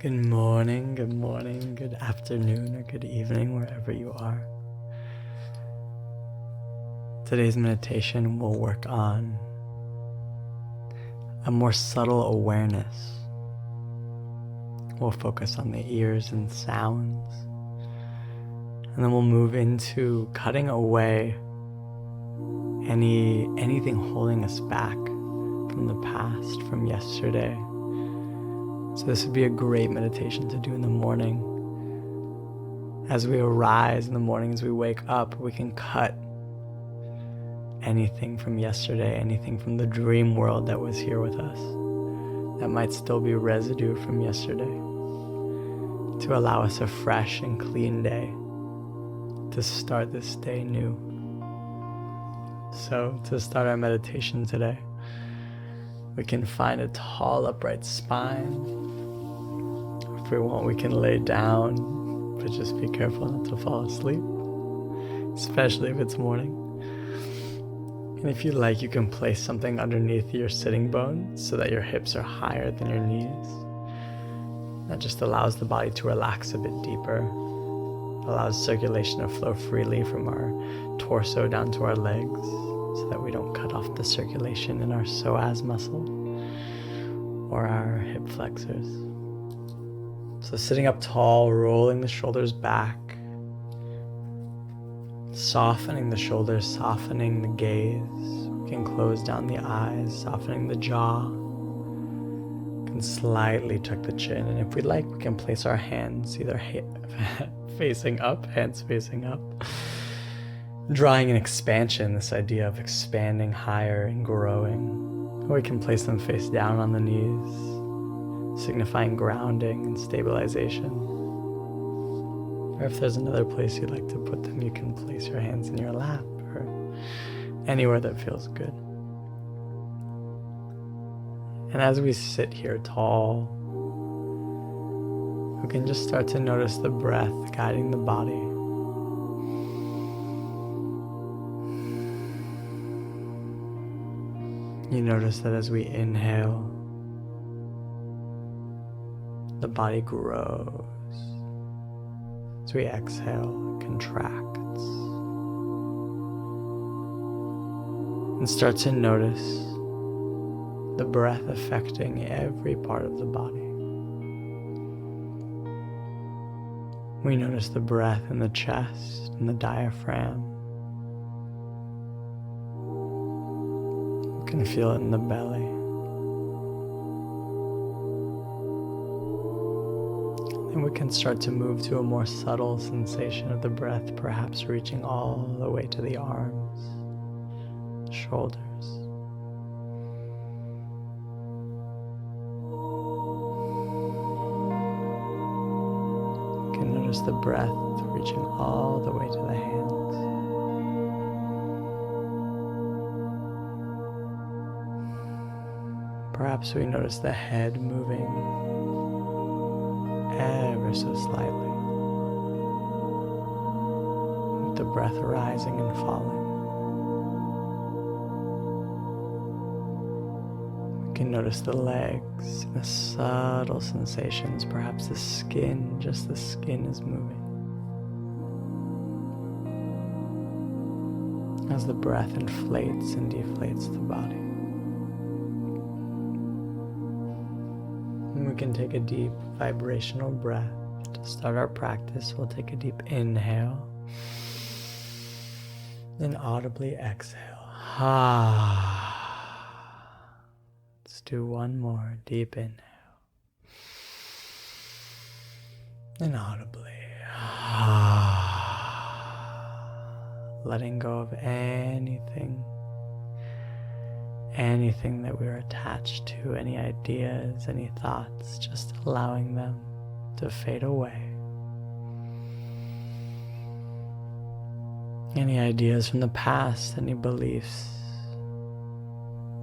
Good morning, good afternoon, or good evening, wherever you are. Today's meditation will work on a more subtle awareness. We'll focus on the ears and sounds, and then we'll move into cutting away anything holding us back from the past, from yesterday. So this would be a great meditation to do in the morning. As we arise in the morning, as we wake up, we can cut anything from yesterday, anything from the dream world that was here with us, that might still be residue from yesterday, to allow us a fresh and clean day, to start this day new. So to start our meditation today, we can find a tall, upright spine. If we want, we can lay down, but just be careful not to fall asleep, especially if it's morning. And if you like, you can place something underneath your sitting bones so that your hips are higher than your knees. That just allows the body to relax a bit deeper, allows circulation to flow freely from our torso down to our legs, so that we don't cut off the circulation in our psoas muscle or our hip flexors. So sitting up tall, rolling the shoulders back, softening the shoulders, softening the gaze. We can close down the eyes, softening the jaw. We can slightly tuck the chin, and if we like, we can place our hands either facing up, hands facing up, drawing an expansion, this idea of expanding higher and growing. Or we can place them face down on the knees, signifying grounding and stabilization. Or if there's another place you'd like to put them, you can place your hands in your lap or anywhere that feels good. And as we sit here tall, we can just start to notice the breath guiding the body. You notice that as we inhale, the body grows. As we exhale, it contracts. And start to notice the breath affecting every part of the body. We notice the breath in the chest and the diaphragm. You can feel it in the belly. And we can start to move to a more subtle sensation of the breath, perhaps reaching all the way to the arms, shoulders. You can notice the breath reaching all the way to the hands. Perhaps we notice the head moving ever so slightly, with the breath rising and falling. We can notice the legs and the subtle sensations, perhaps the skin, just the skin is moving. As the breath inflates and deflates the body. We can take a deep vibrational breath. To start our practice, we'll take a deep inhale, then audibly exhale. Let's do one more deep inhale, then audibly. Letting go of anything that we are attached to, any ideas, any thoughts, just allowing them to fade away. Any ideas from the past, any beliefs.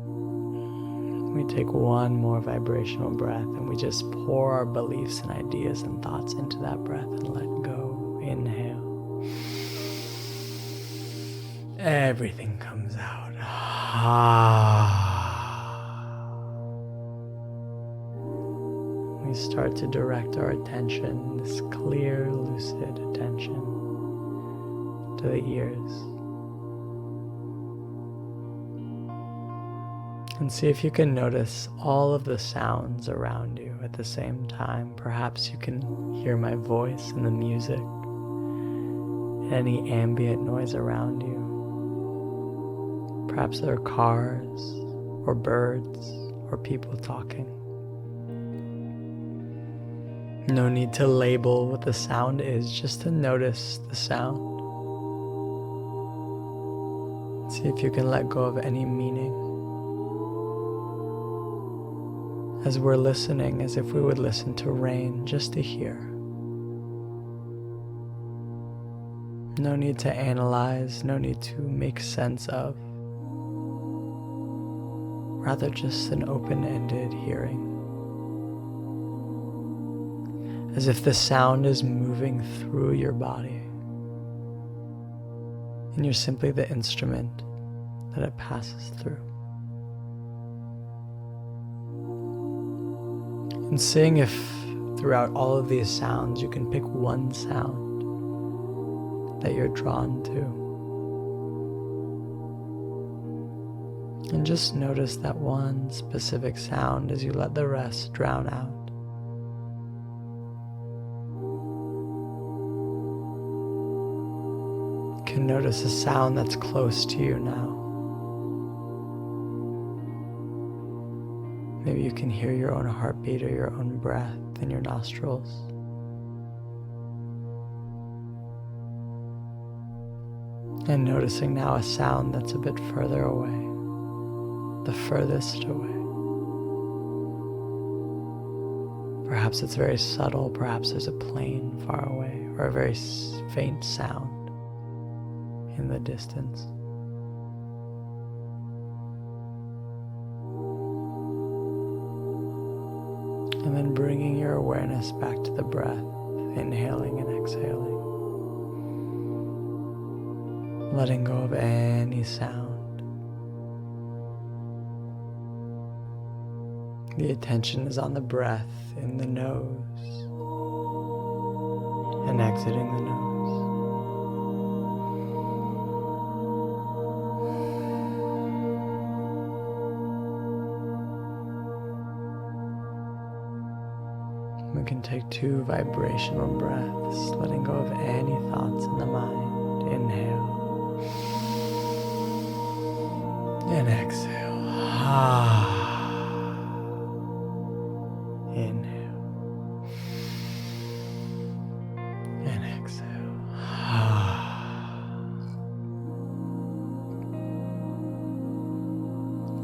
We take one more vibrational breath and we just pour our beliefs and ideas and thoughts into that breath and let go. Inhale. Everything comes out. we start to direct our attention, this clear, lucid attention, to the ears. And see if you can notice all of the sounds around you at the same time. Perhaps you can hear my voice and the music, any ambient noise around you. Perhaps there are cars, or birds, or people talking. No need to label what the sound is, just to notice the sound. See if you can let go of any meaning. As we're listening, as if we would listen to rain, just to hear. No need to analyze, no need to make sense of. Rather just an open-ended hearing. As if the sound is moving through your body, and you're simply the instrument that it passes through. And seeing if throughout all of these sounds you can pick one sound that you're drawn to. And just notice that one specific sound as you let the rest drown out. You can notice a sound that's close to you now. Maybe you can hear your own heartbeat or your own breath in your nostrils. And noticing now a sound that's a bit further away, the furthest away. Perhaps it's very subtle, perhaps there's a plane far away, or a very faint sound in the distance. And then bringing your awareness back to the breath, inhaling and exhaling. Letting go of any sound. The attention is on the breath in the nose and exiting the nose. We can take 2 vibrational breaths, letting go of any thoughts in the mind. Inhale and exhale. Inhale and exhale.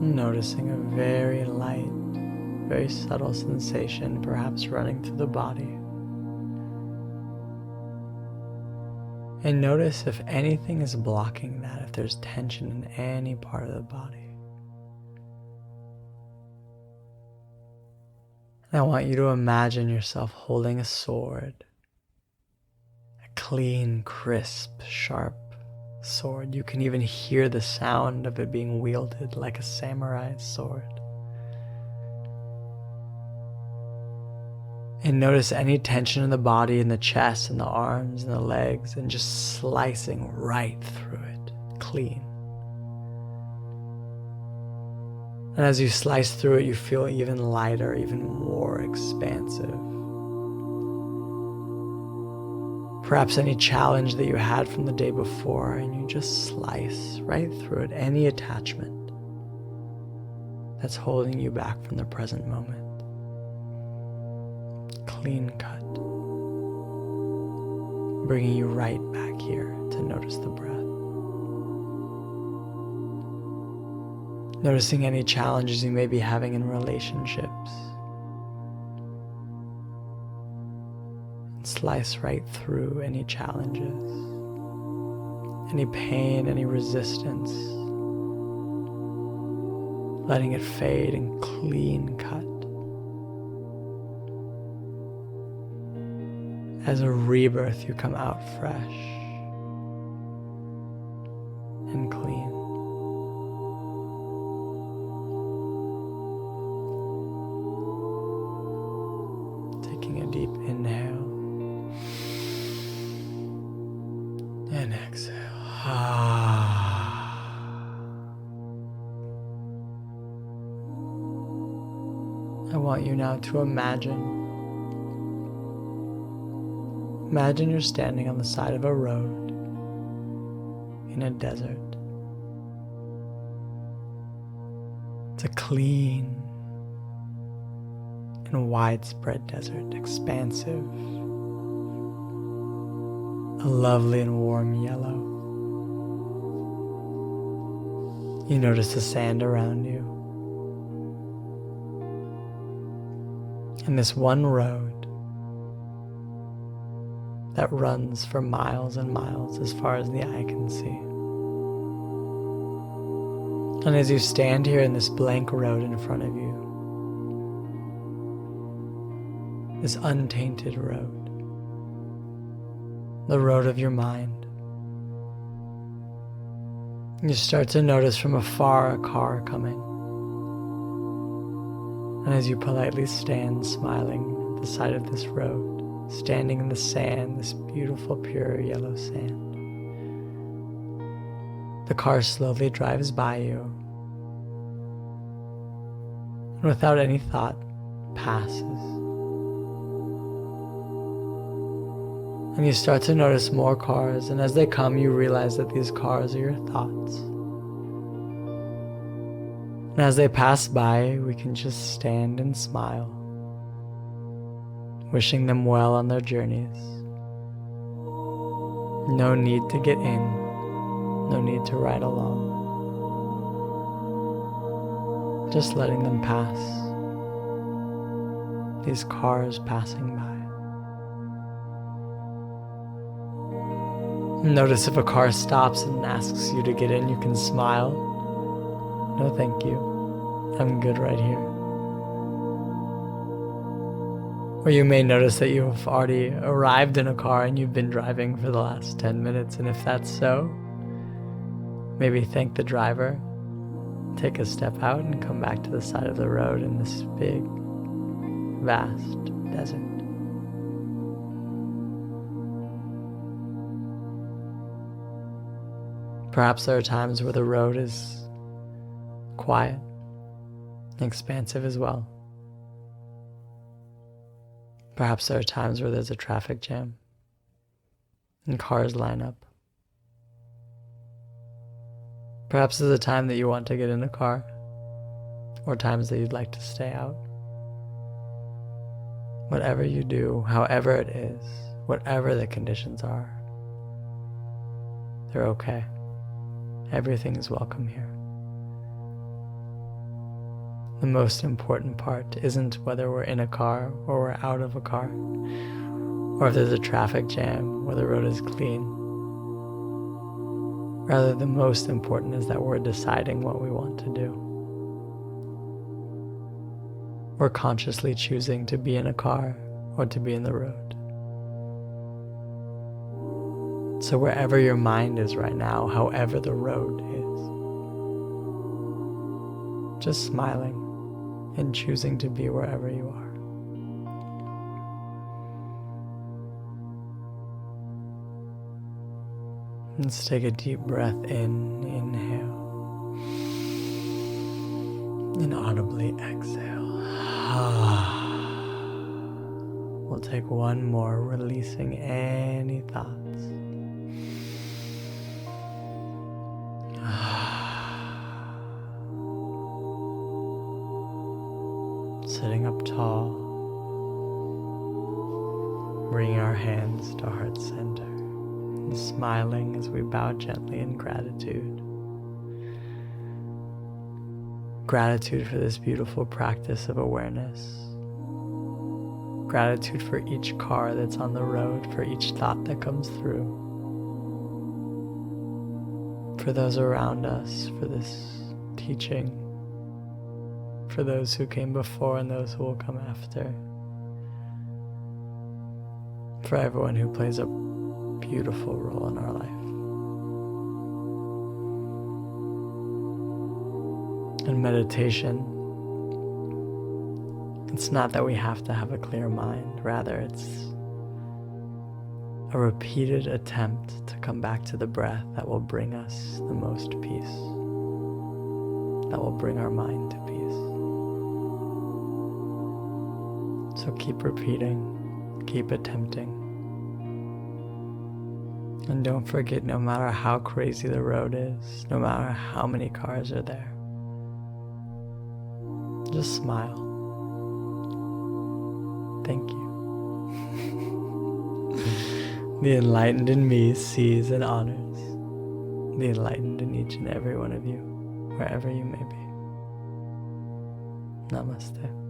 Noticing a very light, very subtle sensation, perhaps running through the body. And notice if anything is blocking that, if there's tension in any part of the body. And I want you to imagine yourself holding a sword, a clean, crisp, sharp sword. You can even hear the sound of it being wielded like a samurai's sword. And notice any tension in the body, in the chest, in the arms, and the legs, and just slicing right through it, clean. And as you slice through it, you feel even lighter, even more expansive. Perhaps any challenge that you had from the day before, and you just slice right through it, any attachment that's holding you back from the present moment. Clean cut, bringing you right back here to notice the breath. Noticing any challenges you may be having in relationships. And slice right through any challenges, any pain, any resistance, letting it fade and clean cut. As a rebirth, you come out fresh and clean. I want you now to imagine you're standing on the side of a road in a desert. It's a clean and widespread desert, expansive, a lovely and warm yellow. You notice the sand around you. And this one road that runs for miles and miles as far as the eye can see. And as you stand here in this blank road in front of you, this untainted road, the road of your mind, you start to notice from afar a car coming. And as you politely stand smiling at the side of this road, standing in the sand, this beautiful pure yellow sand, the car slowly drives by you and without any thought passes. And you start to notice more cars, and as they come you realize that these cars are your thoughts. And as they pass by, we can just stand and smile, wishing them well on their journeys. No need to get in, no need to ride along. Just letting them pass, these cars passing by. Notice if a car stops and asks you to get in, you can smile. No, thank you. I'm good right here. Or you may notice that you have already arrived in a car and you've been driving for the last 10 minutes. And if that's so, maybe thank the driver, take a step out and come back to the side of the road in this big, vast desert. Perhaps there are times where the road is quiet, expansive as well. Perhaps there are times where there's a traffic jam and cars line up. Perhaps there's a time that you want to get in a car, or times that you'd like to stay out. Whatever you do, however it is, whatever the conditions are, they're okay. Everything is welcome here. The most important part isn't whether we're in a car or we're out of a car, or if there's a traffic jam or the road is clean. Rather, the most important is that we're deciding what we want to do. We're consciously choosing to be in a car or to be in the road. So wherever your mind is right now, however the road is, just smiling and choosing to be wherever you are. Let's take a deep breath in, inhale, and audibly exhale. We'll take one more, releasing any thoughts. Sitting up tall, bringing our hands to heart center, and smiling as we bow gently in gratitude. Gratitude for this beautiful practice of awareness. Gratitude for each car that's on the road, for each thought that comes through. For those around us, for this teaching. For those who came before and those who will come after. For everyone who plays a beautiful role in our life. In meditation, it's not that we have to have a clear mind. Rather, it's a repeated attempt to come back to the breath that will bring us the most peace. That will bring our mind to peace. So keep repeating, keep attempting. And don't forget, no matter how crazy the road is, no matter how many cars are there, just smile. Thank you. The enlightened in me sees and honors the enlightened in each and every one of you, wherever you may be. Namaste.